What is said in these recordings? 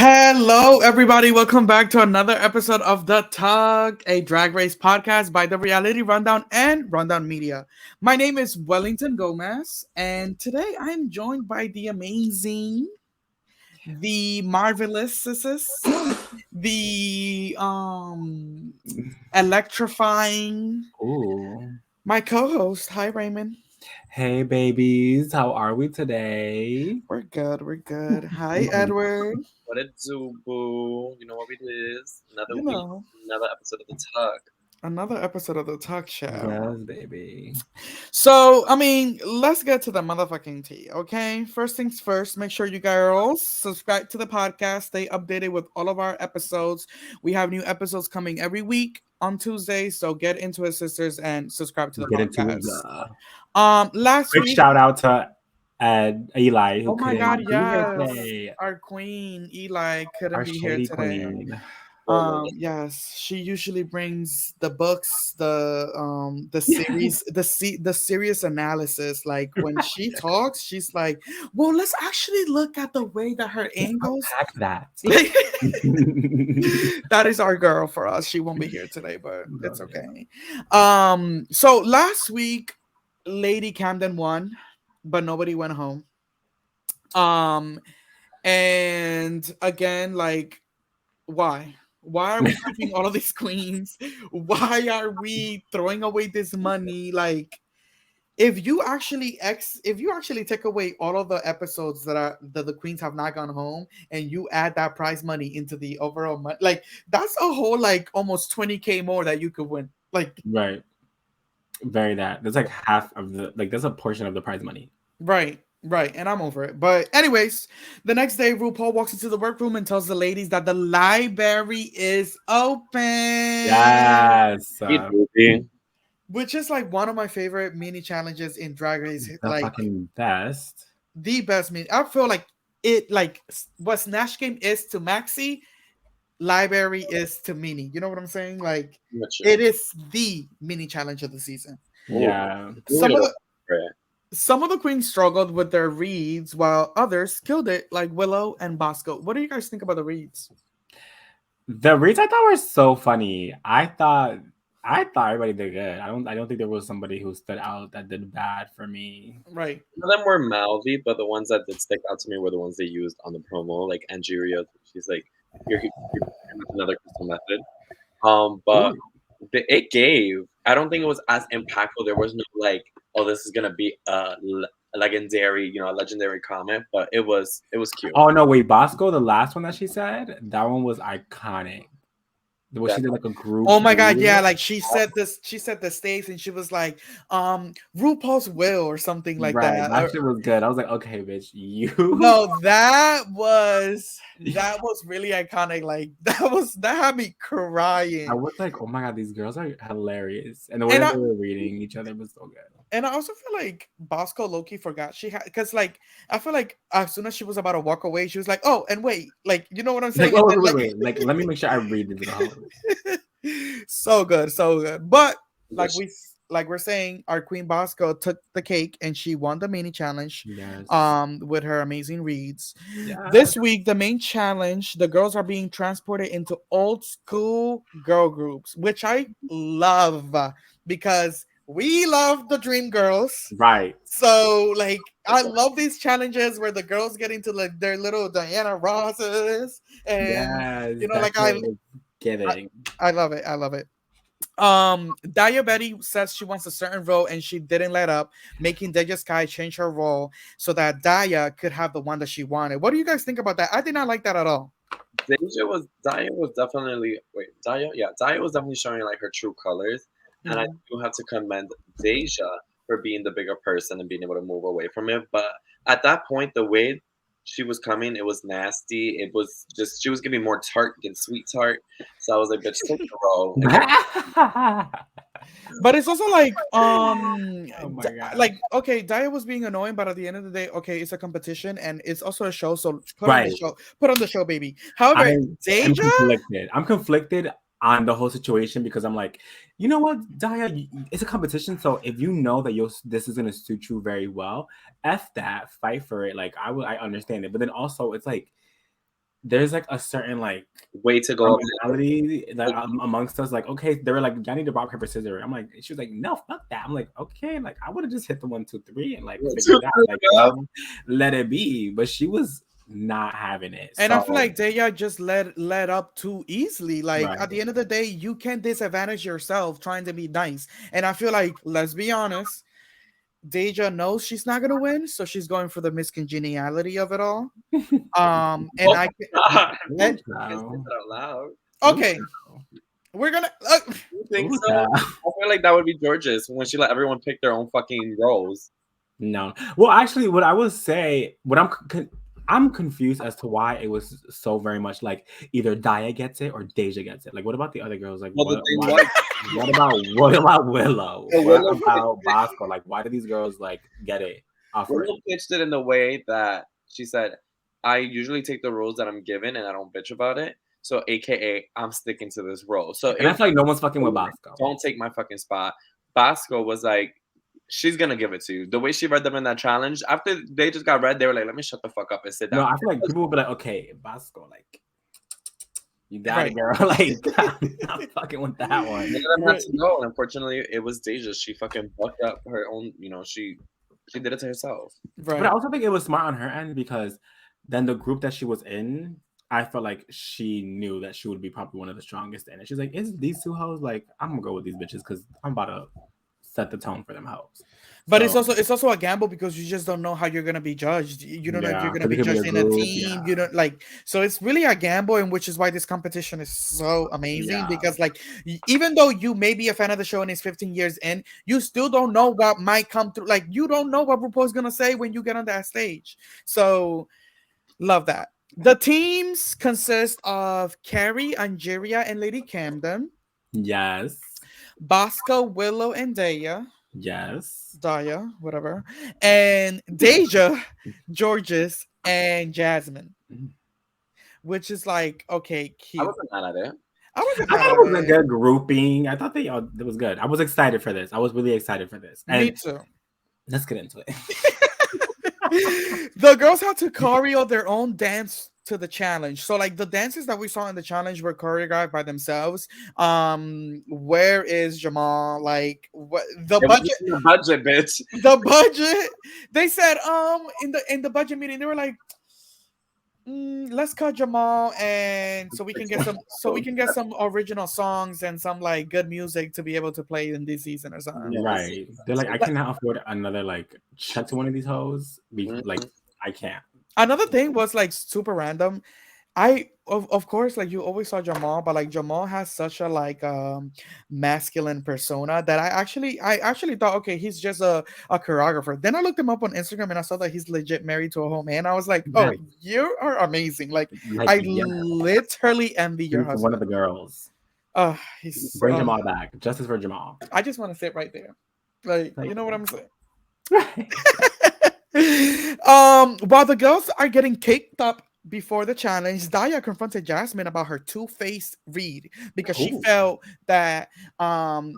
Hello, everybody. Welcome back to another episode of The Tug, a drag race podcast by the Reality Rundown and Rundown Media. My name is Wellington Gomez, and today I'm joined by the amazing, the marvelous, the electrifying, Ooh. my co-host. Hi, Raymond. Hey, babies. How are we today? We're good. We're good. Hi, Edward. What it do, boo? You know what it is? Another You week, know, another episode of the Tug. another episode of the Talk Show. Yes, baby. So, let's get to the motherfucking tea, okay? First things first, make sure you girls subscribe to the podcast. Stay updated with all of our episodes. We have new episodes coming every week on Tuesday, so get into it, sisters, and subscribe to the Get into it. podcast. Last Quick week, shout out to Eli, who oh my couldn't God, be here yes, today. our queen Eli couldn't Our be here shady today. queen. Yes, she usually brings the books, the series, the serious analysis. Like when she talks, she's like, "Well, let's actually look at the way that her angles." Pack that. That is our girl for us. She won't be here today, but it's okay. So last week, Lady Camden won, but nobody went home. And again, like, why? Why are we keeping all of these queens? Why are we throwing away this money? Like, if you actually take away all of the episodes that the queens have not gone home, and you add that prize money into the overall money, like that's a whole like almost 20K more that you could win. Like, right. Very that. That's like half of that's a portion of the prize money. Right, and I'm over it. But anyways, the next day, RuPaul walks into the workroom and tells the ladies that the library is open. Yes. Which is like one of my favorite mini challenges in Drag Race. The Like fucking best. the best mini. I feel like it, like what Snatch Game is to Maxi, library is to mini. You know what I'm saying? Like it is the mini challenge of the season. Yeah. Some of the queens struggled with their reads, while others killed it, like Willow and Bosco. What do you guys think about the reads? The reads I thought were so funny. I thought everybody did good. I don't think there was somebody who stood out that did bad for me. Right. Some of them were mouthy, but the ones that did stick out to me were the ones they used on the promo. Like Angeria, she's like, "Here's another crystal method." But it gave. I don't think it was as impactful. There was no like, "Oh, this is gonna be a legendary comment," but it was cute. Oh no, wait, Bosco, the last one that she said, that one was iconic. She did like a group. Oh my God, yeah, like she said the stage and she was like, RuPaul's will or something like that. That shit was good. I was like, okay, bitch, you. No, that was really iconic. Like that had me crying. I was like, oh my God, these girls are hilarious, and the way they were reading each other was so good. And I also feel like Bosco low-key forgot she had, because like I feel like as soon as she was about to walk away, she was like, "Oh, and wait, like you know what I'm saying?" Like, wait. Like, let me make sure I read this. So good. But like we're saying, our Queen Bosco took the cake and she won the mini challenge. Yes. With her amazing reads. Yes. This week, the main challenge, the girls are being transported into old school girl groups, which I love because we love the Dream Girls. Right. So like I love these challenges where the girls get into like their little Diana Rosses. And you know, like I love it. Daya Betty says she wants a certain role and she didn't let up, making Deja Sky change her role so that Daya could have the one that she wanted. What do you guys think about that? I did not like that at all. Daya was definitely showing like her true colors. And I do have to commend Deja for being the bigger person and being able to move away from it. But at that point, the way she was coming, it was nasty. It was just, she was giving more tart than sweet tart. So I was like, bitch, take the role. But it's also like, like, okay, Daya was being annoying, but at the end of the day, okay, it's a competition and it's also a show. So put on the show, baby. However, Deja, I'm conflicted on the whole situation because I'm like, you know what, Daya, it's a competition. So if you know that this is gonna suit you very well, F that, fight for it. Like I understand it, but then also it's like there's like a certain like way to go. commonality that amongst us. Like, okay, they were like, I need to rock paper scissors. I'm like, she was like, no, fuck that. I'm like, okay, like I would have just hit the 1, 2, 3 and like figured it out, like let it be. But she was not having it. And I feel like Daya just let up too easily. Like Right. at the end of the day, you can't disadvantage yourself trying to be nice. And I feel like, let's be honest, Deja knows she's not gonna win, so she's going for the miscongeniality of it all. And I God. and, Can't say that out loud. okay, we're gonna You think so? I feel like that would be George's when she let everyone pick their own fucking roles. No. Well, actually, what I would say, what I'm confused as to why it was so very much like either Daya gets it or Deja gets it. Like, what about the other girls? Like, Well, what, the thing why, was, what about Willow? Yeah, What Willow- about Bosco? Like, why do these girls like get it off? Willow pitched it in the way that she said, I usually take the roles that I'm given and I don't bitch about it. So, AKA, I'm sticking to this role. So, And I feel like no one's fucking with Bosco. Don't take my fucking spot. Bosco was like, she's gonna give it to you. The way she read them in that challenge, after they just got read, they were like, let me shut the fuck up and sit down. No, I feel like people will be like, okay, Bosco, like, you got Right. it, girl. Like, I'm fucking with that one. None of them had to go, and unfortunately, it was Deja. She fucking bucked up her own. You know, she did it to herself. right. But I also think it was smart on her end because then the group that she was in, I felt like she knew that she would be probably one of the strongest in it. She's like, is these two hoes? Like, I'm gonna go with these bitches because I'm about to set the tone for them hoes. But So, it's also a gamble because you just don't know how you're gonna be judged. You don't know if Yeah, you're gonna because be it could be judged a in a group, team. yeah. You know, like so it's really a gamble, and which is why this competition is so amazing. Yeah. Because like even though you may be a fan of the show and it's 15 years in, you still don't know what might come through. Like you don't know what RuPaul's gonna say when you get on that stage. So love that. The teams consist of Carrie, Angeria, and Lady Camden, yes, Bosco, Willow, and Daya. yes. Daya, whatever, and Deja, Georges, and Jasmine, Mm. which is like okay, I cute. wasn't mad at it. I wasn't I mad thought at it was a it. good grouping. I thought it was good. I was excited for this. I was really excited for this. Me And too. let's get into it. The girls had to choreo their own dance to the challenge. So like the dances that we saw in the challenge were choreographed by themselves. Where is Jamal? Like what the It budget? wasn't the budget, bitch. The budget. They said in the budget meeting they were like, let's cut Jamal and so we can get some original songs and some like good music to be able to play in this season or something. Yeah, Right. They're like, I cannot afford another like check to one of these hoes. Like, Mhm. I can't. Another thing was like super random. Of course like you always saw Jamal, but like Jamal has such a like masculine persona that I actually thought okay he's just a choreographer. Then I looked him up on Instagram and I saw that he's legit married to a whole man. I was like, oh, Right. you are amazing. Like Like, I yeah, literally envy your he's one husband. of the girls. He's Bring Jamal back. Justice for Jamal. I just want to sit right there. Like you know what I'm saying? Right. While the girls are getting caked up before the challenge, Daya confronted Jasmine about her two-faced read because she Ooh. felt that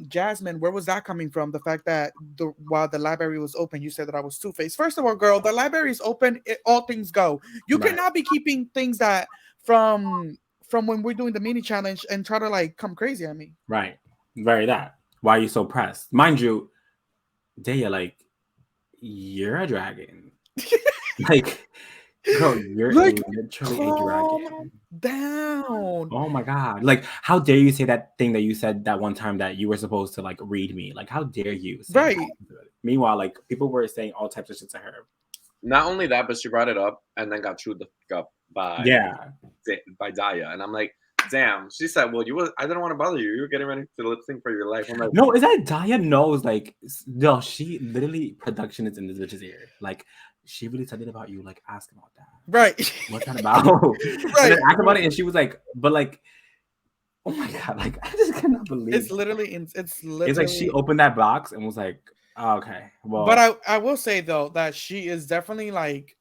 Jasmine, where was that coming from? The fact that while the library was open, you said that I was two-faced. First of all, girl, the library is open, all things go. You Right. cannot be keeping things that from when we're doing the mini challenge and try to like come crazy at me. Right. Very that. Why are you so pressed? Mind you, Daya, like, you're a dragon. Like, girl, you're Like, literally a calm dragon. down. Oh my god. Like, how dare you say that thing that you said that one time that you were supposed to like read me? Like, how dare you say Right. that? Meanwhile, like people were saying all types of shit to her. Not only that, but she brought it up and then got chewed the fuck up by Daya, and I'm like, damn. She said, "Well, I didn't want to bother you. You were getting ready to lip sync for your life." I'm like, No, is that Daya knows? Like, no, she literally production is in this bitch's ear. Like, she really said it about you. Like, ask about that. Right. What's that about? And then ask about it, and she was like, but like, oh my god, like I just cannot believe It's literally it's like she opened that box and was like, oh, okay, well, but I will say though that she is definitely like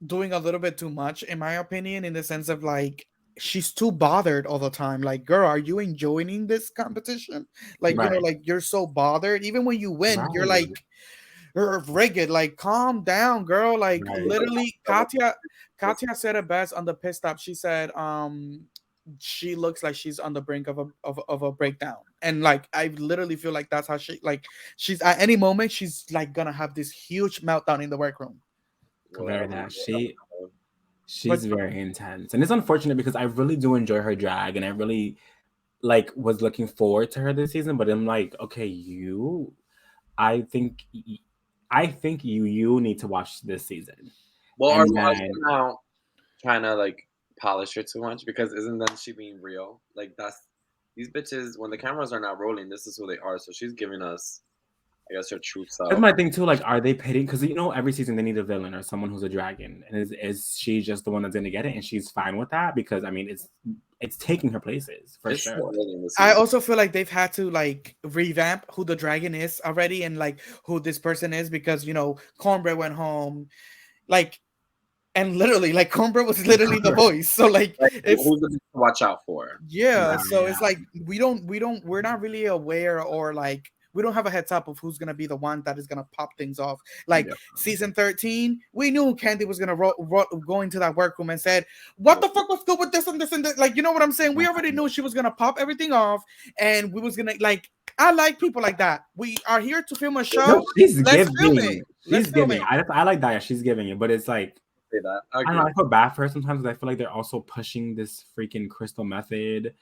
doing a little bit too much in my opinion, in the sense of like she's too bothered all the time. Like, girl, are you enjoying this competition? Like, you know, right, like you're so bothered. Even when you win, you're right. like rigid. Like, calm down, girl. Like, Right. literally, Katya said it best on the pit stop. She said, she looks like she's on the brink of a breakdown, and like I literally feel like that's how she like she's at any moment she's like gonna have this huge meltdown in the workroom. Very that she's But very intense, and it's unfortunate because I really do enjoy her drag, and I really like was looking forward to her this season. But I'm like, okay, I think you need to watch this season. Well, And are then now trying to like polish her too much because isn't then she being real? Like that's these bitches when the cameras are not rolling, this is who they are. So she's giving us, I guess, her true that's self. my thing too. Like, are they pitting? Because every season they need a villain or someone who's a dragon, and is she just the one that's gonna get it, and she's fine with that? Because I mean, it's taking her places for It's sure. so early in the I season. also feel like they've had to like revamp who the dragon is already and like who this person is because Cornbread went home, like, and literally like Cornbread was literally the voice. So like Like, it's who's the bitch to watch out for? yeah. So it's Yeah. like we're not really aware or like we don't have a heads up of who's gonna be the one that is gonna pop things off. Like Yeah. season 13, we knew Candy was gonna go into that workroom and said, "What the fuck was good with this and this and that?" Like, you know what I'm saying? We already knew she was gonna pop everything off, and we was gonna like. I like people like that. We are here to film a show. No, she's Let's film giving. it. Let's She's film giving. it. I like Daya. She's giving it, but it's like Say that. I I agree. don't know. I feel bad for her sometimes because I feel like they're also pushing this freaking crystal method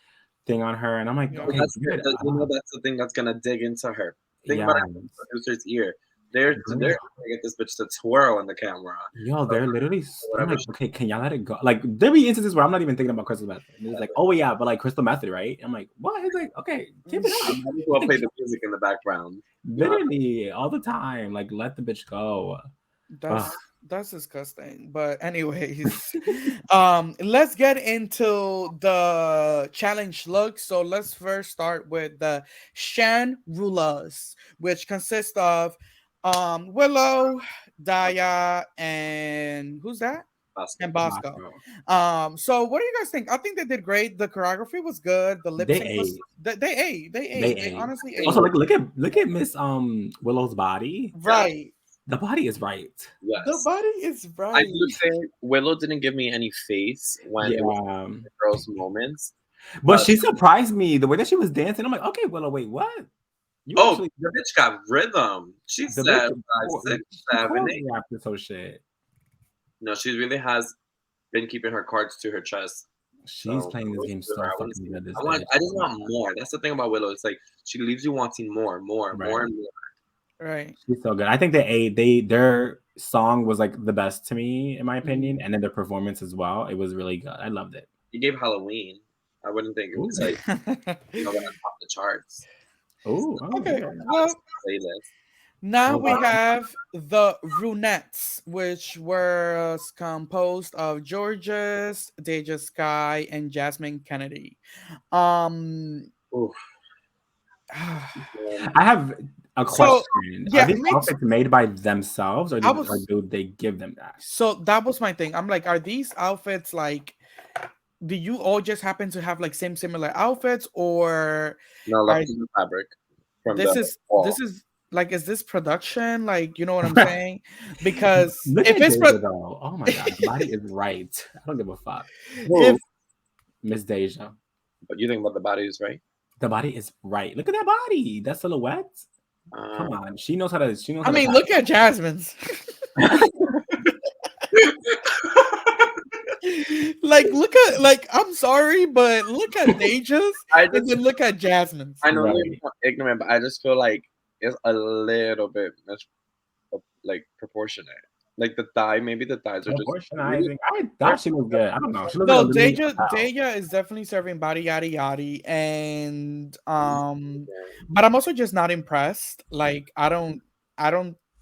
thing on her, and I'm like, Yeah. okay, That's good. that's the thing that's gonna dig into her. Think Yeah. about it, from the producer's ear. They're gonna get this bitch to twirl in the camera. Yo, they're literally. I'm whatever like, okay, can y'all let it go? Like, there be instances where I'm not even thinking about crystal method. And it's like, oh yeah, but like crystal method, right? I'm like, what? It's like, okay, keep it up. I'm having to play the music in the background. Literally all the time. Like, let the bitch go. That's disgusting. But anyways, let's get into the challenge look. So let's first start with the Shangrulas, which consist of Willow, Daya, and who's that? Bosco. And Bosco. Bosco. So what do you guys think? I think they did great. The choreography was good. The lip They sync was ate. they ate. They honestly ate. Also, like, look at Miss Willow's body. Right. The body is right. Yes. The body is I right. do think Willow didn't give me any face when it was the girls' moments. But she surprised me the way that she was dancing. I'm like, okay, Willow, wait, what? The bitch got rhythm. She said 5, 6, 7, 8. This whole shit. No, she really has been keeping her cards to her chest. She's playing this game so fucking good. I just want more. That's the thing about Willow. It's like she leaves you wanting more and more. Right. She's so good. I think their song was like the best to me, in my opinion, and then their performance as well. It was really good. I loved it. You gave Halloween. I wouldn't think it was like gonna top the charts. Oh, okay. Well, now we have the Brunettes, which was composed of Georges, Deja Sky, and Jasmine Kennedie. I have a question. Are these outfits made by themselves, or do they give them that? So that was my thing. I'm like, are these outfits like? Do you all just happen to have like similar outfits, or no? Like the fabric. This is like, is this production? Like, you know what I'm saying? Because if it's oh my god, the body is right. I don't give a fuck. If Miss Deja, but you think about the body is right? The body is right. Look at that body. That silhouette. Come on, she knows how to. I mean, look at Jasmine's. look at I'm sorry, but look at Deja's and then look at Jasmine's. I know you're ignorant, but I just feel like it's a little bit like proportionate. Like the thigh, maybe the thighs are proportionizing. I thought she was good. I don't know. No, Deja is definitely serving body yaddy yaddy, and but I'm also just not impressed. Like I don't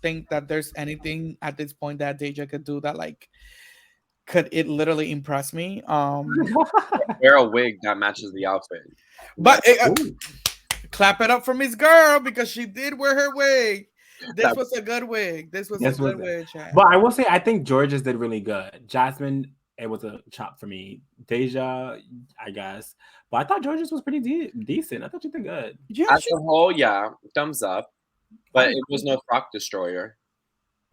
think that there's anything at this point that Deja could do that like could it literally impress me. Wear a wig that matches the outfit. But clap it up for Miss Girl because she did wear her wig. This was a good wig. This was a good wig. But I will say, I think Georges did really good. Jasmine, it was a chop for me. Deja, I guess. But I thought Georges was pretty decent. I thought she did good. Yeah, as a whole, thumbs up. But it was no frock destroyer.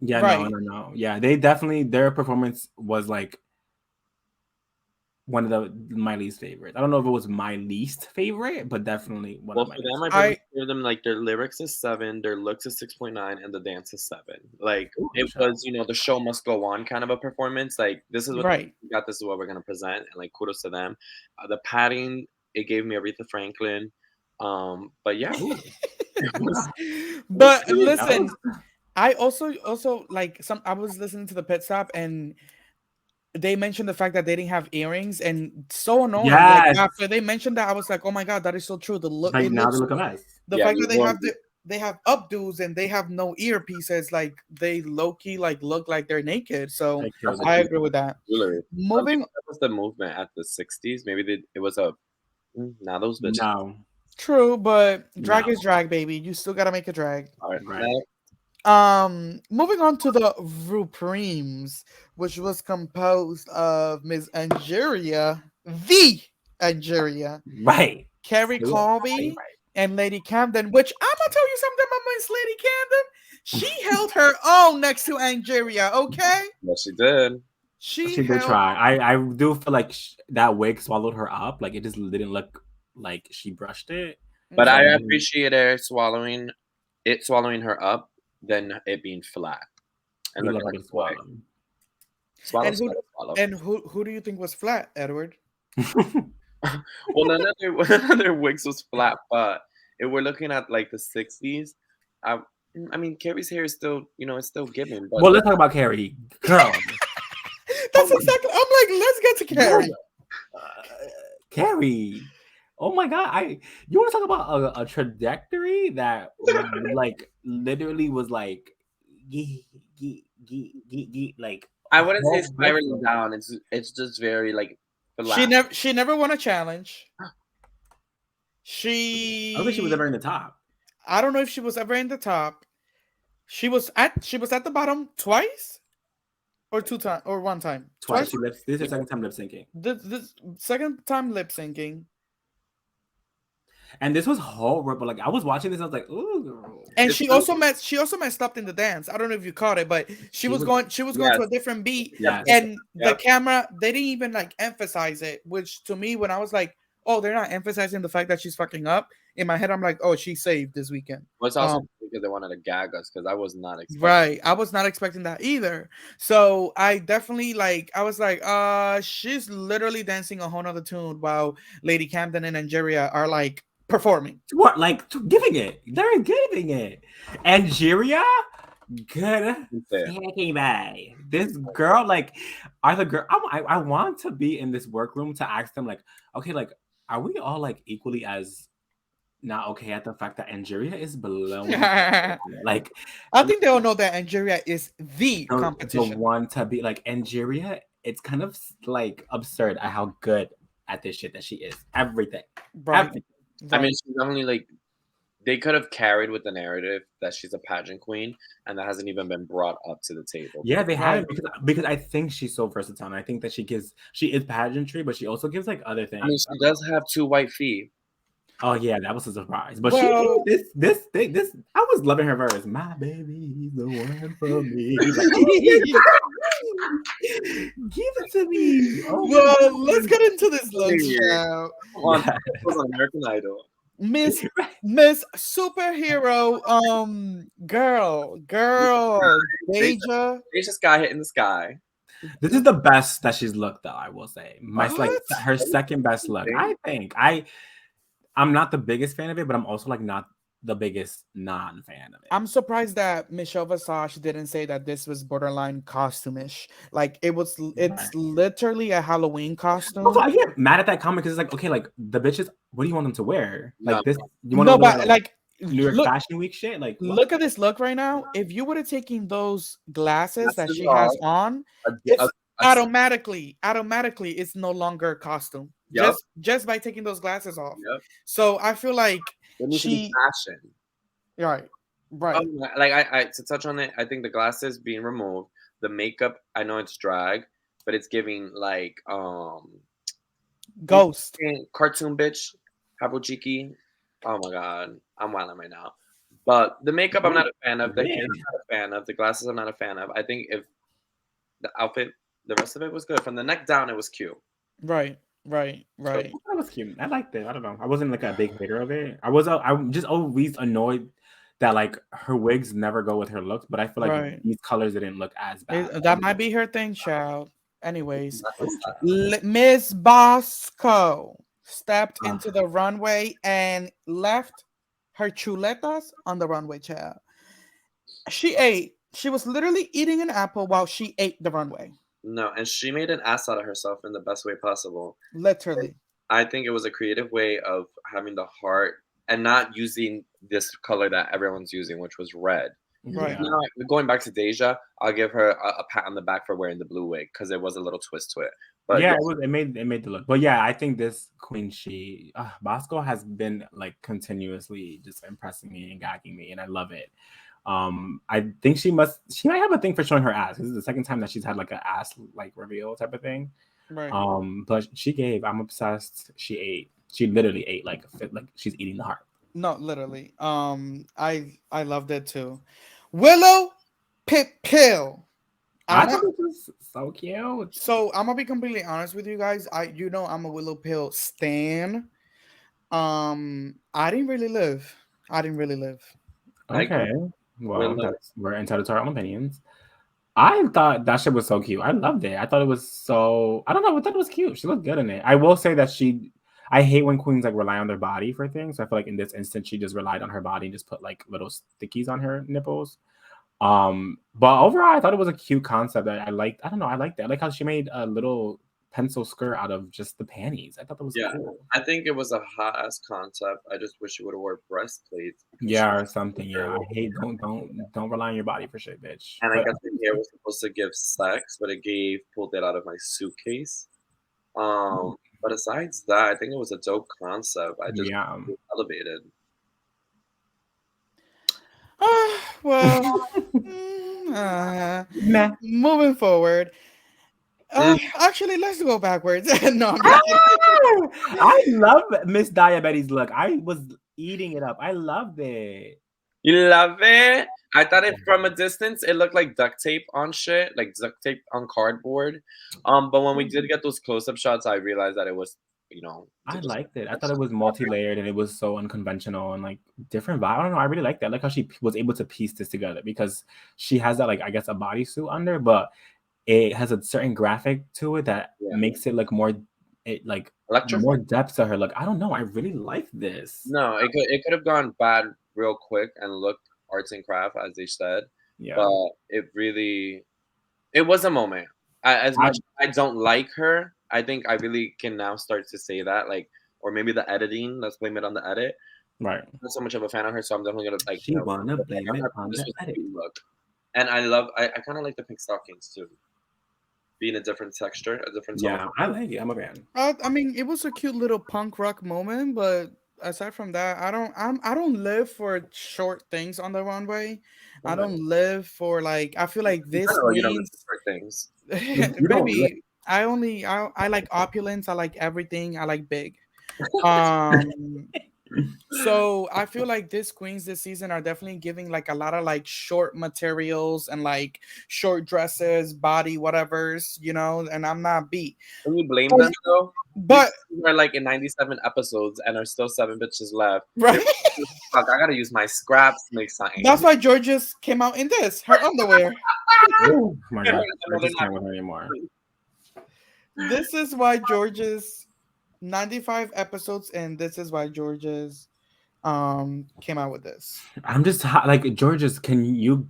Yeah, Right. no. Yeah, they definitely their performance was like one of my least favorites. I don't know if it was my least favorite, but definitely one Well, of my for least. them, I really I give them like their lyrics is 7, their looks is 6.9, and the dance is 7. Like Ooh, it shout out. was, the show must go on kind of a performance. Like this is what right. we got. This is what we're gonna present, and like kudos to them. The padding, it gave me Aretha Franklin. But yeah, Ooh, it was it was But really that good. listen, was I also like some. I was listening to the pit stop, and they mentioned the fact that they didn't have earrings, and so annoying. Like yes. after they mentioned that, I was like, oh my god, that is so true. The look, Like it now they looks look a mess. the Yeah, fact we that won they have updos and they have no earpieces, like they low key like look like they're naked. So It kills I it. agree with that. jewelry. But maybe Moving that was the movement at the 60s. Maybe it was a now those bitches. No, true, but drag no. is drag, baby. You still gotta make a drag. All right, Right. next. Moving on to the Rupremes, which was composed of Ms. Angeria, the Angeria, Right. Kerri Say it. Say it Colby, right. and Lady Camden, which I'm gonna tell you something about Miss Lady Camden. She held her own next to Angeria, okay? Yes, she did. She She did held try. I do feel like that wig swallowed her up. Like it just didn't look like she brushed it. But So I okay. appreciate her swallowing her up than it being flat and you love looking a like good a boy. swallow. Swallow, And who swallow, swallow. and who do you think was flat, Edward? Well, none of their wigs was flat, but if we're looking at like the 60s, I, I mean, Carrie's hair is still, it's still giving, but Well, let's talk about Carrie, girl. That's exactly. I'm like, let's get to Girl, Carrie. Carrie. Oh my god! You want to talk about a trajectory that like literally was like, like I a wouldn't say whole spiraling different. down. It's just very like She flat. never won a challenge. I don't think she was She ever in the top. I don't know if she was ever in the top. She was at the bottom twice or two time or one time. Twice. Twice. She lips. This is her second time lip syncing, This second time lip syncing. and this was horrible. Like I was watching this, I was like, ooh, girl. And It's so, she also messed up in the dance. I don't know if you caught it, but She was she was going to yes, a different beat, yep, yes. and the yep. camera, they didn't even like emphasize it, which to me, when I was like, oh, they're not emphasizing the fact that she's fucking up, in my head I'm like, oh, she's saved this weekend. Well, it's also because they wanted to gag us because I was not expecting. Right. I was not expecting that either. So I definitely like I was like, she's literally dancing a whole nother tune while Lady Camden and Nigeria are like performing. What? Like giving it? They're giving it. Angeria, good Fair. fucking bad. This girl, like, are the girl? I want to be in this workroom to ask them, like, okay, like, are we all like equally as not okay at the fact that Angeria is blowing? I Like, think they all know that Nigeria is the the competition. one to be like Angeria. It's kind of like absurd at how good at this shit that she is. Everything. Right. Everything. I Right. mean, she's definitely like they could have carried with the narrative that she's a pageant queen, and that hasn't even been brought up to the table. Yeah, they Right. haven't because I think she's so versatile. And I think that she is pageantry, but she also gives like other I mean, things. she does have 2 white feet. Oh yeah, that was a surprise. But Well, this thing, this I was loving her verse. My baby's the one for me. Like, give it to me. Oh my well, let's god. get into this lunch Weird. now. Come on, Yeah. it was on American Idol. Miss Superhero girl Deja. It's just guy hitting the sky. This is the best that she's looked though, I will say. Like What? her second best look. I think. I'm not the biggest fan of it, but I'm also like not the biggest non-fan of it. I'm surprised that Michelle Visage didn't say that this was borderline costumish. Like it's literally a Halloween costume. Also, I get mad at that comment because it's like, okay, like the bitches, what do you want them to wear? Like No. this, you want No, to wear but like New York look Fashion Week shit? Like, what? look at this look right now. If you would have taken those glasses that Glasses she has off. on, A, it's a, automatically it's no longer a costume. Yep. Just by taking those glasses off. Yep. So I feel like It needs to be she fashion. right. Oh, like I to touch on it, I think the glasses being removed, the makeup, I know it's drag, but it's giving like Ghost. cartoon bitch, Habuchiki. Oh my god, I'm wilding right now. But the makeup, I'm not a fan of. The hair, I'm not a fan of. The glasses, I'm not a fan of. I think if the outfit, the rest of it was good. From the neck down, it was cute. Right. That was cute. I liked it. I don't know. I wasn't like a big hater of it. I'm just always annoyed that like her wigs never go with her looks, but I feel like these colors didn't look as bad. That might be her thing, child. Anyways, Miss Bosco stepped into the runway and left her chuletas on the runway, child. She ate. She was literally eating an apple while she ate the runway. No, and she made an ass out of herself in the best way possible. Literally. I think it was a creative way of having the heart and not using this color that everyone's using, which was red. Right. Now, going back to Deja, I'll give her a pat on the back for wearing the blue wig because there was a little twist to it. But yeah, it made the look. But yeah, I think this queen, Bosco has been like continuously just impressing me and gagging me, and I love it. I think she might have a thing for showing her ass. This is the second time that she's had like an ass like reveal type of thing. Right. But she gave. I'm obsessed. She ate. She literally ate like she's eating the heart. No, literally. I loved it too. Willow Pill. I thought this was so cute. So I'm gonna be completely honest with you guys. I'm a Willow Pill stan. I didn't really live. Okay. Well, we're entitled to our own opinions. I thought that shit was so cute. I loved it. I thought it was so. I don't know. I thought it was cute. She looked good in it. I will say that I hate when queens like rely on their body for things. So I feel like in this instance, she just relied on her body and just put like little stickies on her nipples. But overall, I thought it was a cute concept that I liked. I don't know. I liked it. I like how she made a little pencil skirt out of just the panties. I thought that was cool. I think it was a hot ass concept. I just wish you would have wore breastplates. Yeah, or something. Yeah, I hate don't rely on your body for shit, bitch. And I guess the hair was supposed to give sex, but it pulled it out of my suitcase. But besides that, I think it was a dope concept. I just elevated. Well, moving forward. Actually, let's go backwards. No, I love Miss Diabetes look. I was eating it up. I loved it. You love it? I thought it from a distance, it looked like duct tape on shit, like duct tape on cardboard. But when we did get those close-up shots, I realized that it was, I liked it. I thought it was multi-layered and it was so unconventional and like different. But I don't know. I really liked that. I like how she was able to piece this together because she has that like I guess a bodysuit under, but it has a certain graphic to it that makes it look more, more depth to her look. I don't know. I really like this. No, it could have gone bad real quick and looked arts and craft as they said. Yeah. But it was a moment. As much as I don't like her, I think I really can now start to say that or maybe the editing. Let's blame it on the edit. Right. I'm not so much of a fan of her, so I'm definitely gonna She wanna blame it on the edit. Look. And I kind of like the pink stockings too. Being a different texture, a different tone. Yeah, I like it. I'm a fan. I mean, it was a cute little punk rock moment, but aside from that, I don't live for short things on the runway. I don't live for I feel like this you don't live for things. Maybe I like opulence. I like everything. I like big. So I feel like these queens this season are definitely giving a lot of short materials and short dresses, body whatever's, and I'm not beat. Can you blame them though? But we're in 97 episodes and there's still 7 bitches left. Right. Fuck, I gotta use my scraps to make something. That's why Georges came out in her underwear. Oh my god, I just can't with her anymore. This is why Georges 95 episodes, and this is why Georges came out with this. I'm just Georges, can you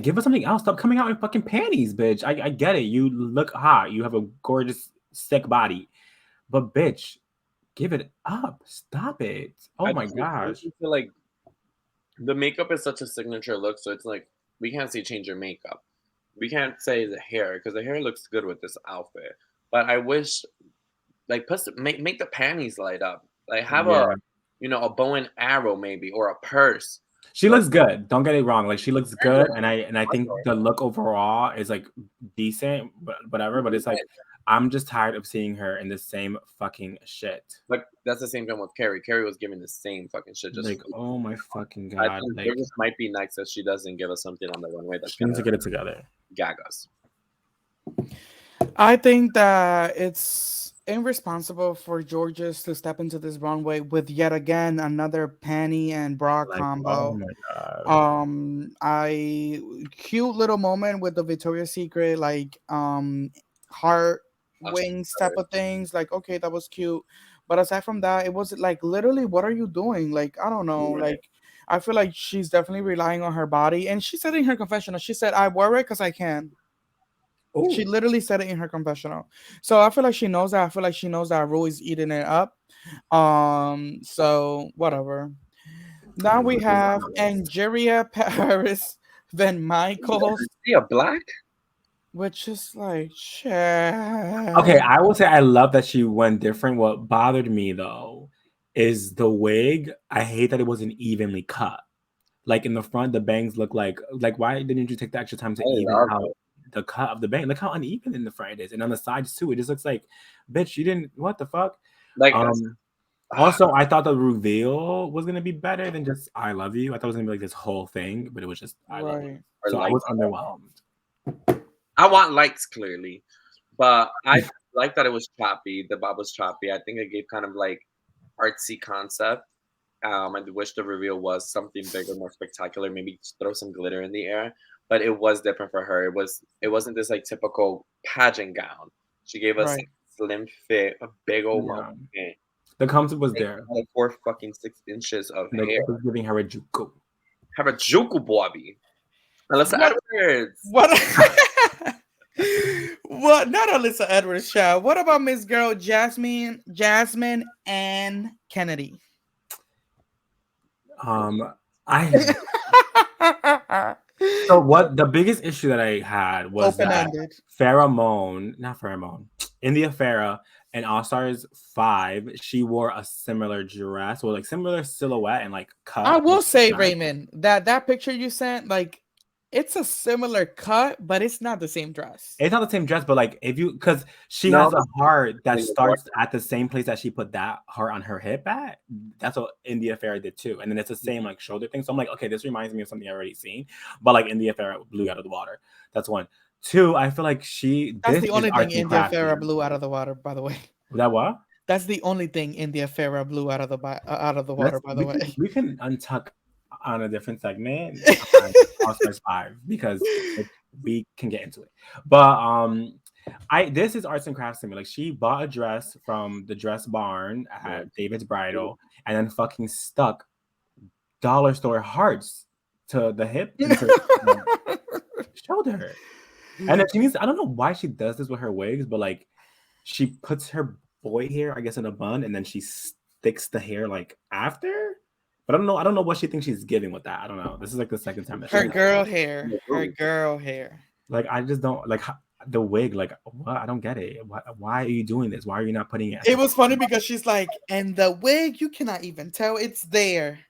give us something else? Stop coming out in fucking panties, bitch. I get it. You look hot. You have a gorgeous, sick body, but bitch, give it up. Stop it. Oh my gosh. I feel like the makeup is such a signature look, so it's we can't say change your makeup. We can't say the hair because the hair looks good with this outfit. But I wish make the panties light up. Have a bow and arrow maybe or a purse. She looks good. Don't get it wrong. She looks good, and I think the look overall is decent, but whatever. But it's I'm just tired of seeing her in the same fucking shit. But that's the same thing with Kerri. Kerri was giving the same fucking shit. Just Like, oh my fucking I god! think Like, it just might be nice that she doesn't give us something on the runway that's she needs gonna to get it together. gag us. I think that it's irresponsible for Georges to step into this runway with yet again another panty and bra Like, oh combo. my god! I cute little moment with the Victoria's Secret like heart wings type of things. Like, okay, that was cute, but aside from that, it was like literally, what are you doing? Like, I don't know. Like, I feel like she's definitely relying on her body, and she said in her confessional, she said, "I wear it because I can." She Oh, literally said it in her confessional. So I feel like she knows that. I feel like she knows that Rue is eating it up. So whatever. Now we have Angeria Paris, then Michaels, See a black? which is like shit. okay, I will say I love that she went different. What bothered me though is the wig. I hate that it wasn't evenly cut. Like in the front, the bangs look like why didn't you take the extra time to I even love out it. the cut of the bang? Look how uneven in the front it is, and on the sides too. It just looks like, bitch, you didn't. What the fuck? Like Also, I thought the reveal was gonna be better than just "I love you." I thought it was gonna be like this whole thing, but it was just "I love you." Right. or So I like was underwhelmed. I want likes clearly, but I like that it was choppy. The bob was choppy. I think it gave kind of like artsy concept. I wish the reveal was something bigger, more spectacular. Maybe just throw some glitter in the air. But it was different for her. It wasn't this like typical pageant gown. She gave us Right. a slim fit, a big old Yeah, mountain, the concept was there. like 4 fucking 6 inches of Like hair. it was giving her a juku. Have a juku bobby. Alyssa What? Edwards. What? What? Not Alyssa Edwards, child. What about Miss Girl Jasmine and Kennedie? I So what the biggest issue that I had was Open that ended. not Pheromone, India Farah and All Stars 5, she wore a similar dress, or like similar silhouette and like cut. I will say, dress. Raymond, that picture you sent, like, it's a similar cut, but it's not the same dress. It's not the same dress, but like if you, because she No, has a heart that it's starts at the same place that she put that heart on her hip at. That's what India Farah did too, and then it's the same like shoulder thing. So I'm like, okay, this reminds me of something I already seen, but like India Farah blew out of the water. That's one. Two, I feel like That's this the is only thing arts and India crafts. Farah blew out of the water, by the way. That what? That's the only thing India Farah blew out of the water, by the way. We can untuck on a different segment All Stars 5 because we can get into it. But this is arts and crafts to me. Like she bought a dress from the dress barn at David's Bridal and then fucking stuck dollar store hearts to the hip and to the shoulder. And then she needs, I don't know why she does this with her wigs, but like she puts her boy hair, I guess, in a bun and then she sticks the hair like after. But I don't know what she thinks she's giving with that. I don't know. This is like the second time that Her girl hair. Her girl hair. Like I just don't like the wig. Like what? I don't get it. Why are you doing this? Why are you not putting it? It was funny because she's like, and the wig, you cannot even tell it's there.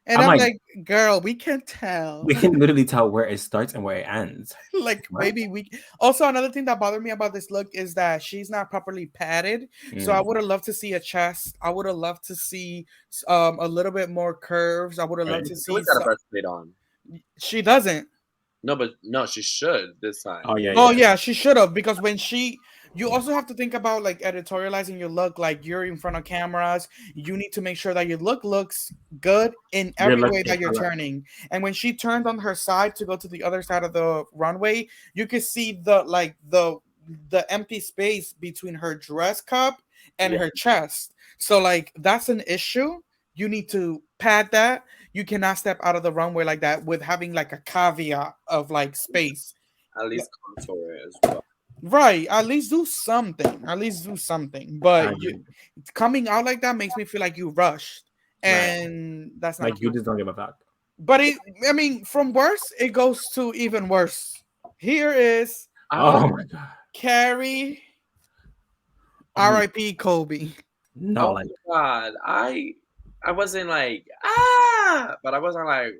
And I'm I'm like, like, girl, we can tell. we can literally tell where it starts and where it ends. Like What? maybe we also, another thing that bothered me about this look is that she's not properly padded. So I would have loved to see a chest. I would have loved to see a little bit more curves. I would have loved to see got a breastplate on. She doesn't. No, but no, she should this time. Oh yeah. Oh yeah, she should have, because when you also have to think about like editorializing your look. Like you're in front of cameras, you need to make sure that your look looks good in every way that you're turning. And when she turned on her side to go to the other side of the runway, you could see the empty space between her dress cup and her chest. So like that's an issue. You need to pad that. You cannot step out of the runway like that with having like a caveat of like space. At least contour it as well. Right, at least do something. At least do something. But coming out like that makes me feel like you rushed, and that's not like you just don't give a fuck. But I mean, from worse, it goes to even worse. Here is oh my god, Kerri, R.I.P. Colby. No, my god, I wasn't like but I wasn't like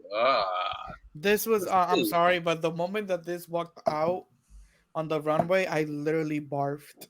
This was I'm sorry, but the moment that this walked out on the runway, I literally barfed.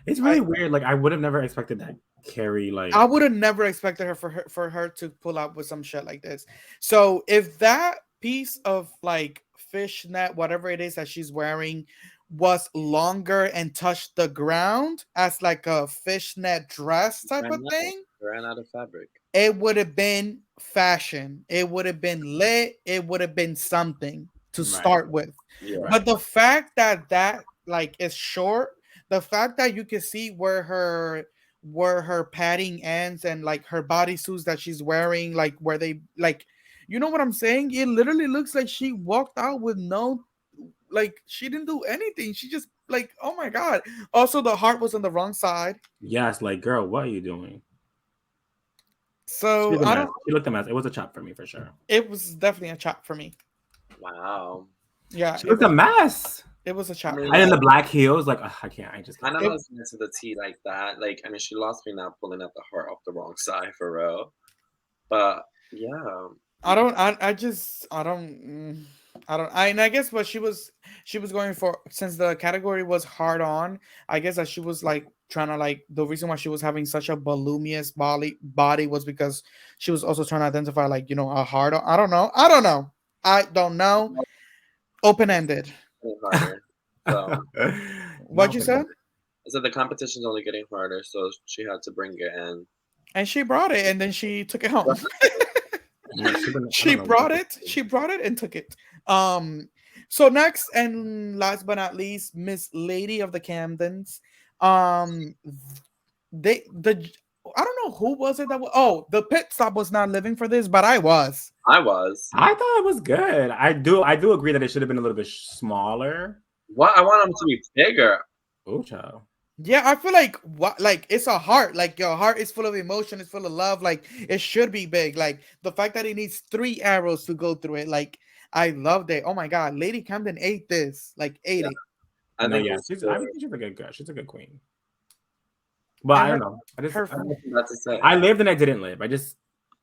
It's really weird. Like I would have never expected that Kerri like I would have never expected her for her to pull up with some shit like this. So if that piece of like fishnet, whatever it is that she's wearing, was longer and touched the ground as like a fishnet dress type Ran of out. thing, Ran out of fabric. it would have been fashion. It would have been lit. It would have been something to right, start with. Yeah. But the fact that that like is short, the fact that you can see where her padding ends and like her bodysuits that she's wearing, like where they like, you know what I'm saying? It literally looks like she walked out with no, like she didn't do anything. She just like, oh my god. Also, the heart was on the wrong side. yes, like girl, what are you doing? So She's a I mess. don't. She looked a mess. It was a chop for me for sure. It was definitely a chop for me. Wow. Yeah, She looked a mess. it was a chop. I mean, And in the black heels, like I can't. I just I can't. know I was into the tea like that. Like, I mean, she lost me not pulling out the heart off the wrong side for real. But yeah, I don't. I just. I don't. I don't. And I guess what she was going for, since the category was hard on. I guess that she was like trying to like, the reason why she was having such a voluminous body was because she was also trying to identify like, a hard on. I don't know. I don't know. I don't know. Open ended. it's harder. So What No, you but said? so the competition's only getting harder. So she had to bring it in. And she brought it, and then she took it home. yeah, I She don't know brought what it. She brought it and took it. So next and last but not least, Miss Lady of the Camdens. Um, the I don't know who was it that was. Oh, the pit stop was not living for this, but I was. I was. I thought it was good. I do agree that it should have been a little bit smaller. What? I want them to be bigger. Oh, child. Yeah, I feel like what, like it's a heart. Like your heart is full of emotion, it's full of love. Like it should be big. Like the fact that it needs 3 arrows to go through it. Like I loved it. Oh my god, Lady Camden ate this. Like ate Yeah. it. I No, think yeah, it's I good. think she's a good girl. She's a good queen. But And I don't know. her I don't know what to say. I lived and I didn't live. I don't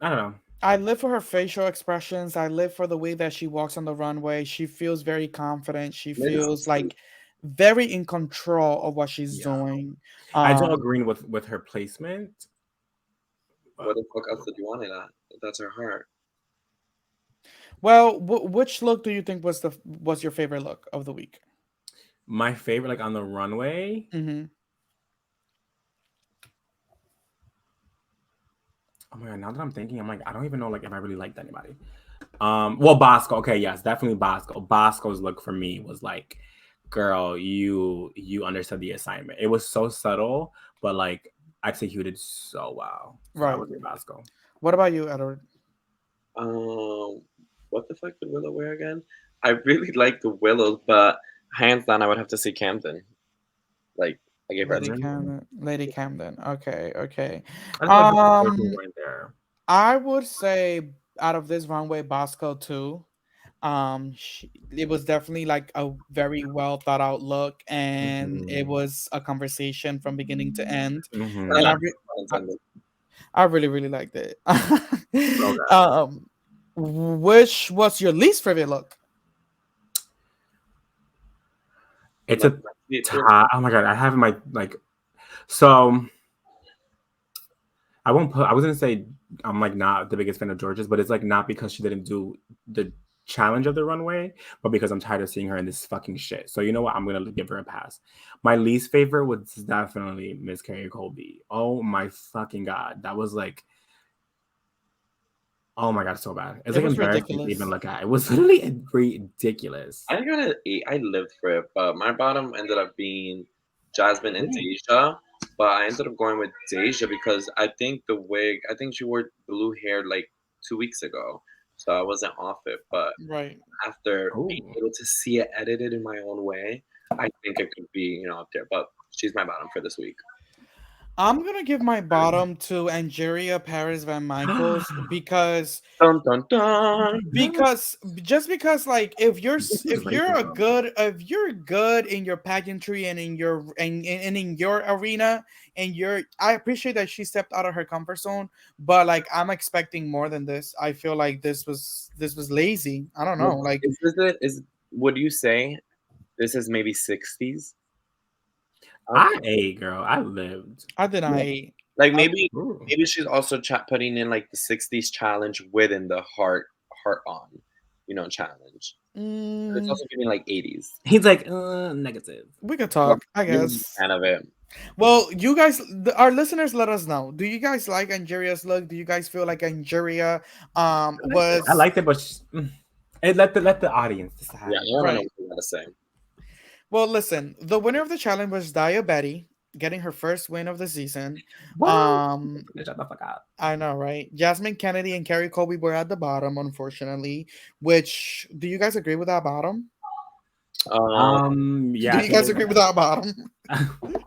know. I live for her facial expressions. I live for the way that she walks on the runway. She feels very confident. She feels like very in control of what she's Yeah. doing. I don't agree with her placement. What the fuck else did you want it at? That's her heart. Well, which look do you think was your favorite look of the week? My favorite, like on the runway. Mm-hmm. Oh my god! Now that I'm thinking, I'm like, I don't even know like if I really liked anybody. Well, Bosco. Okay, yes, definitely Bosco. Bosco's look for me was like, girl, you understood the assignment. It was so subtle, but like executed so well. So I Right. would say Bosco. What about you, Edward? What the fuck did Willow wear again? I really like the Willows, but hands down, I would have to say Camden. Like, I gave her a Lady 10. Camden. Lady Camden. Okay, okay. I just like the Um, right there. I would say out of this runway, Bosco too. It was definitely like a very well thought out look, and it Mhm. was a conversation from beginning to end. Mhm. And I, Unintended. I really really liked it. So good. Which was your least favorite look? It's a tie. Oh my god! I have my like. So I won't put. I was gonna say I'm like not the biggest fan of George's, but it's like not because she didn't do the challenge of the runway, but because I'm tired of seeing her in this fucking shit. So you know what? I'm gonna give her a pass. My least favorite was definitely Miss Kerri Colby. Oh my fucking god, that was like, oh my god, so bad. It's It like was embarrassing to ridiculous. even look at. It was literally ridiculous. I got an 8. I lived for it, but my bottom ended up being Jasmine and Deja. But I ended up going with Deja because I think the wig, I think she wore blue hair like 2 weeks ago. So I wasn't off it. But Right. after Ooh. being able to see it edited in my own way, I think it could be, up there. But she's my bottom for this week. I'm gonna give my bottom to Angeria Paris Van Michaels because Dun dun dun. because like if you're This is if you're a racism. good if you're good in your pageantry and in your and in your arena and I appreciate that she stepped out of her comfort zone, but like I'm expecting more than this. I feel like this was lazy. I don't know. Like Would you say this is maybe 60s? I ate, girl. I lived. I did not Yeah. eat. Like maybe Ooh. maybe she's also putting in like the 60s challenge within the heart on, challenge. It's Mm, also giving like 80s. He's like, negative. we could Well, talk, I you're a guess. fan of it. Well, you guys, our listeners, let us know. Do you guys like Angeria's look? Do you guys feel like Angeria I was liked it, but let the audience Yeah, decide. I want to know right? what you gotta say. Well, listen, the winner of the challenge was Daya Betty, getting her first win of the season. What? Shut the fuck up. I know, right? Jasmine Kennedy and Kerri Colby were at the bottom, unfortunately. Which do you guys agree with that bottom? Yeah, Do I you think guys agree with that bottom?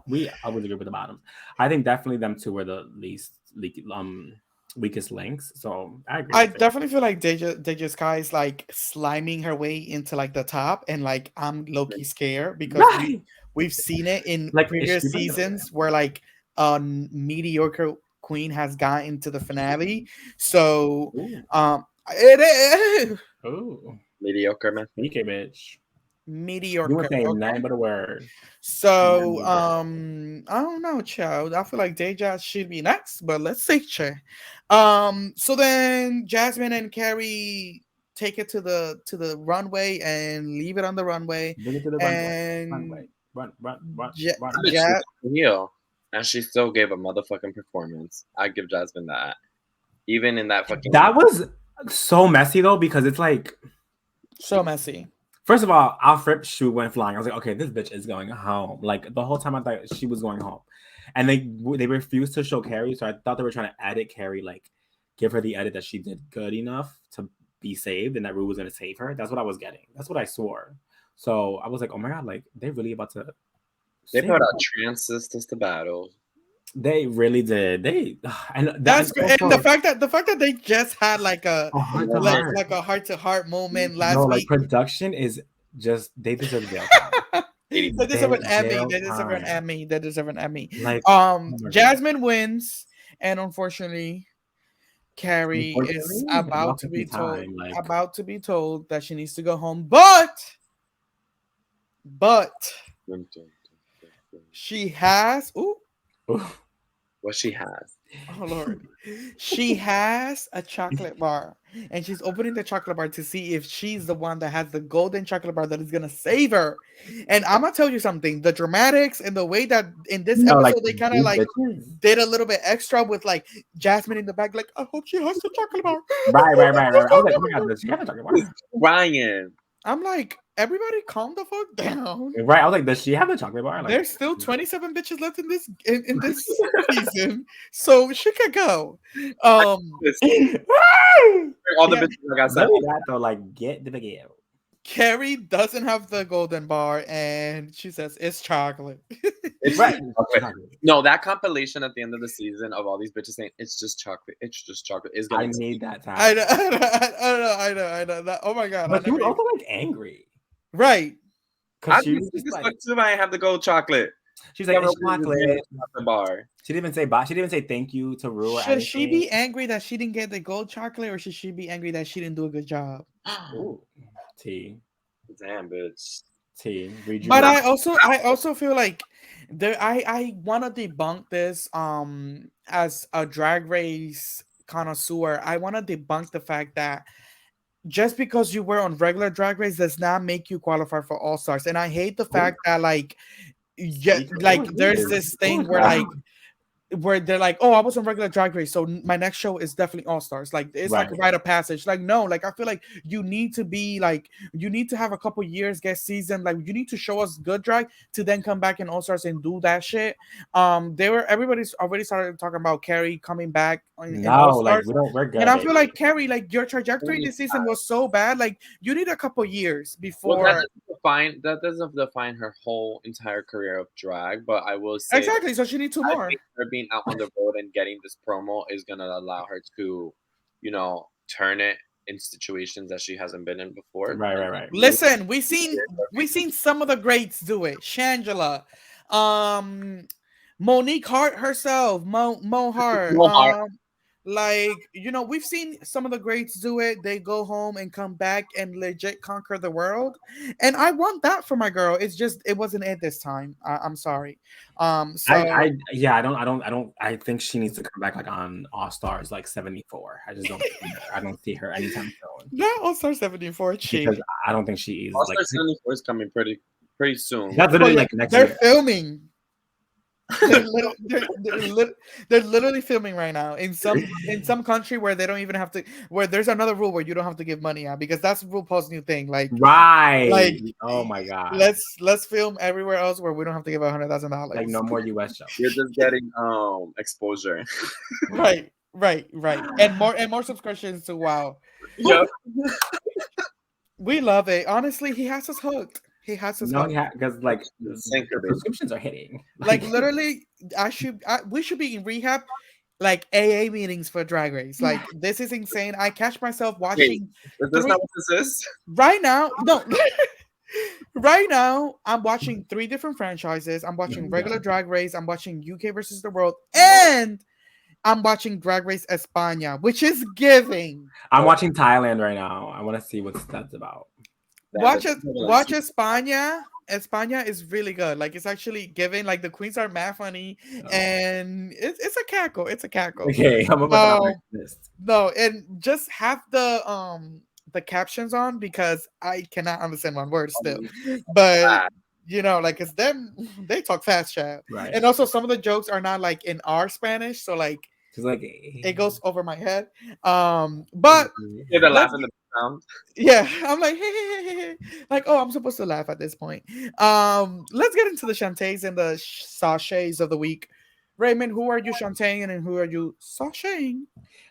we always agree with the bottoms. I think definitely them two were the weakest links. So I agree I with it. definitely feel like Deja Sky is like sliming her way into like the top, and like I'm low key scared because Right. we've seen it in Like, is previous she really gonna win? seasons where like a mediocre queen has gotten to the finale. So Ooh. it is Ooh. Mediocre, man. PK bitch. You mediocre. were saying Okay. nothing but a word. So Nothing but a word. I don't know, child. I feel like Deja should be next, but let's see, che. So then Jasmine and Carrie take it to the runway and leave it on the runway, Bring it to the runway. and Runway. Run. ja- I bet she ja- was heel, and she still gave a motherfucking performance. I give Jasmine that. Even in that fucking That was so messy though, because it's like, so messy. first of all, Alfred's shoe went flying. I was like, okay, this bitch is going home. Like the whole time I thought she was going home, and they refused to show Carrie, so I thought they were trying to edit Carrie, like give her the edit that she did good enough to be saved, and that Rue was going to save her. That's what I was getting. That's what I swore. So I was like, oh my god, like they really about to. They save put her. out trans sisters to battle. They really did. They and That's and and the also fact that they just had like a heart to Like, heart. like a heart to heart moment No, last like week. production is just they deserve jail time. They 80. deserve an Emmy. Jail They deserve an time. Emmy. They deserve an Emmy. Like, oh my God. Jasmine wins, and unfortunately, Carrie is Unfortunately, welcome to time. Like, about to be told that she needs to go home, but she has. Ooh, What she has. oh Lord, she has a chocolate bar, and she's opening the chocolate bar to see if she's the one that has the golden chocolate bar that is gonna save her. And I'm gonna tell you something: the dramatics and the way that in this no, like episode they kind of these like bitches. did a little bit extra with like Jasmine in the back, like I hope she has the chocolate bar. Right. I was like, oh my god, does she have a chocolate bar? Who's crying? I'm like, everybody calm the fuck down. Right, I was like, does she have a chocolate bar? Like, There's still 27 bitches left in this season, so she could go. All the Yeah. bitches like I said. Let me that though, like, get the big L. Carrie doesn't have the golden bar, and she says it's chocolate. It's Right. chocolate. No, that compilation at the end of the season of all these bitches saying it's just chocolate is I gonna need that time. I know. That, oh my god! But she was also like angry. Right. I Cause she was this just like, fuck too. I have the gold chocolate. she's like, it's Chocolate chocolate. bar. She didn't even say bye. She didn't even say thank you to Rue or Should she anything. be angry that she didn't get the gold chocolate, or should she be angry that she didn't do a good job? Ooh. T. Damn, bitch. Read But your I also feel like I want to debunk this as a drag race connoisseur. I want to debunk the fact that just because you were on regular drag race does not make you qualify for all stars. And I hate the fact that like yeah, like there's this thing where they're like, oh, I was on regular drag race, so my next show is definitely all stars. Like it's like a rite of passage. Like no, like I feel like you need to be like you need to have a couple years guest season. Like you need to show us good drag to then come back in all stars and do that shit. Everybody's already started talking about Carrie coming back in all stars. Like we're good. And I feel like Carrie, like your trajectory this season was so bad. Like you need a couple years before. Well, that doesn't define her whole entire career of drag, but I will say Exactly. So she needs two more. I think her being out on the road and getting this promo is gonna allow her to, turn it in situations that she hasn't been in before. Right. Listen, we seen some of the greats do it. Shangela, Monique Hart herself, Mo Hart, Like, we've seen some of the greats do it. They go home and come back and legit conquer the world. And I want that for my girl. It's just it wasn't it this time. I'm sorry. So Yeah, I think she needs to come back like on All Stars like 74. I just don't see her. I don't see her anytime soon. not All Star 74 Because cheap. I don't think she is All like Star 74 is coming pretty soon. that's literally like next They're year. filming. They're literally filming right now in some country where they don't even have to, where there's another rule where you don't have to give money out, because that's RuPaul's new thing. Like Right. Oh my god. let's film everywhere else where we don't have to give $100,000. Like no more US shows. You're just getting exposure. Right. And more subscriptions to WoW. Yep. We love it. Honestly, he has us hooked. He has us hooked. Yeah, because like Sinker, baby. prescriptions are hitting. Like literally, we should be in rehab, like AA meetings for Drag Race. Like this is insane. I catch myself watching. Is this not what this is? Right now, no. Right now, I'm watching 3 different franchises. I'm watching regular Drag Race. I'm watching UK versus the World, and I'm watching Drag Race España, which is giving. I'm watching Thailand right now. I want to see what that's about. Watch España. España is really good. Like it's actually giving. Like the queens are mad funny, and it's a cackle. It's a cackle. Okay, I'm about to this. No, and just have the captions on, because I cannot understand one word still. But like it's them, they talk fast, chat. Right. And also some of the jokes are not like in our Spanish, so like like it goes over my head. But they're laughing in the background. Yeah, I'm like, hey. Like, oh, I'm supposed to laugh at this point. Let's get into the Shantays and the sachets of the week. Raymond, who are you Shantaeing and who are you sachaying?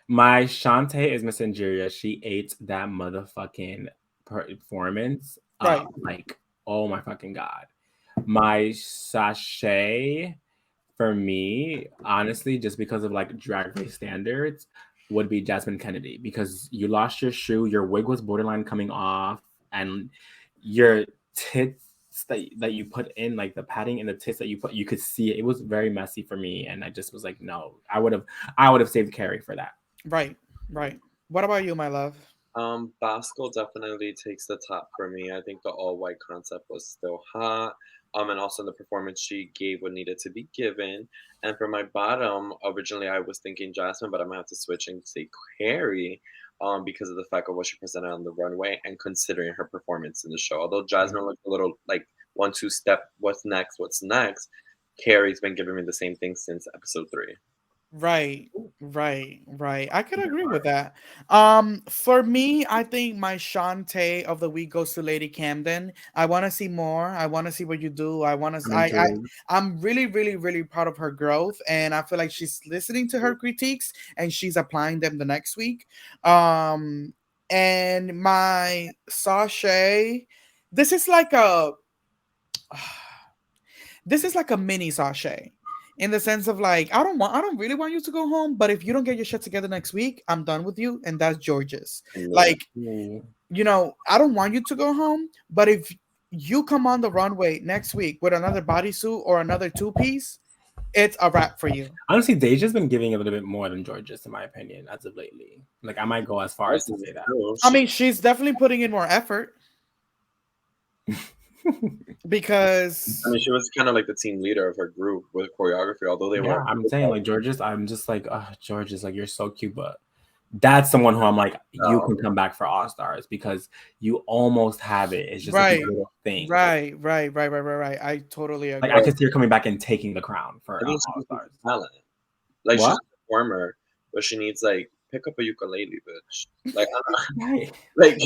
My Shantae is Miss Angeria. She ate that motherfucking performance. Right. Like, oh my fucking god. My sachet for me, honestly, just because of like Drag Race standards, would be Jasmine Kennedie, because you lost your shoe, your wig was borderline coming off, and your tits that you put in, like the padding in the tits that you put, you could see it. It was very messy for me, and I just was like, no, I would have saved Kerri for that. Right. What about you, my love? Bosco definitely takes the top for me. I think the all white concept was still hot. And also the performance she gave what needed to be given. And for my bottom, originally I was thinking Jasmine, but I'm gonna have to switch and say Kerri, because of the fact of what she presented on the runway and considering her performance in the show. Although Jasmine looked a little like 1-2 step, what's next? Kerri's been giving me the same thing since episode 3. Right. I could agree with that. For me, I think my Shantae of the week goes to Lady Camden. I want to see more. I want to see what you do. I'm really, really, really proud of her growth, and I feel like she's listening to her critiques and she's applying them the next week. And my sachet, this is like a mini sachet. In the sense of like, I don't really want you to go home, but if you don't get your shit together next week, I'm done with you, and that's George's. Like, I don't want you to go home, but if you come on the runway next week with another bodysuit or another 2-piece, it's a wrap for you. Honestly, Deja's been giving a little bit more than George's, in my opinion, as of lately. Like, I might go as far as to say that. I mean, she's definitely putting in more effort. Because I mean, she was kind of like the team leader of her group with choreography, although they were. I'm saying like George's, I'm just like, George's, like, you're so cute, but that's someone who I'm like, you can come back for All Stars because you almost have it. It's just like a little thing. Right. I totally agree. Like, I could see her coming back and taking the crown for All Stars. Talent. Like, she's a performer, but she needs like pick up a ukulele, bitch. Like, like,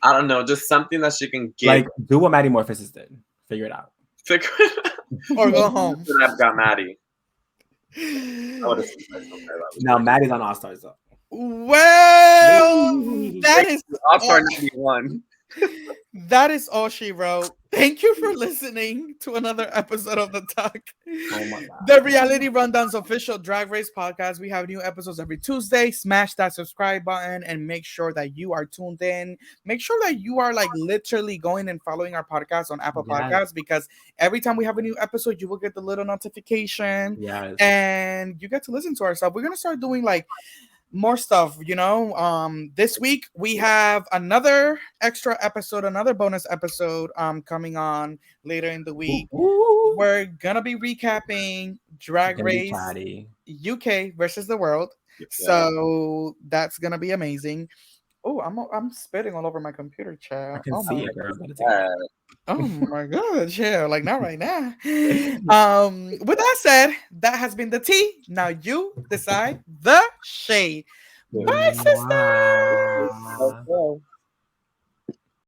I don't know, just something that she can get. Like, do what Maddie Morphosis did. Figure it out. Or go home. I've got Maddie. Now Maddie's on All Stars though. Well, that is All Star 91. That is all she wrote. Thank you for listening to another episode of The Talk. Oh my God. The Reality Rundown's official Drag Race podcast. We have new episodes every Tuesday. Smash that subscribe button and make sure that you are tuned in. Make sure that you are like literally going and following our podcast on Apple Podcasts, because every time we have a new episode, you will get the little notification. Yes. And you get to listen to ourselves. We're going to start doing like more stuff, this week we have another extra episode, another bonus episode coming on later in the week. Ooh. We're gonna be recapping Drag Gonna be Race chatty. UK versus the world. Yeah. So that's gonna be amazing. Oh, I'm spitting all over my computer, I chat. can Oh see my, it, girl. Gotta take it. oh my god, yeah, like not right now. With that said, that has been the tea. Now you decide the shade. Bye, sisters. Mwah. Let's go.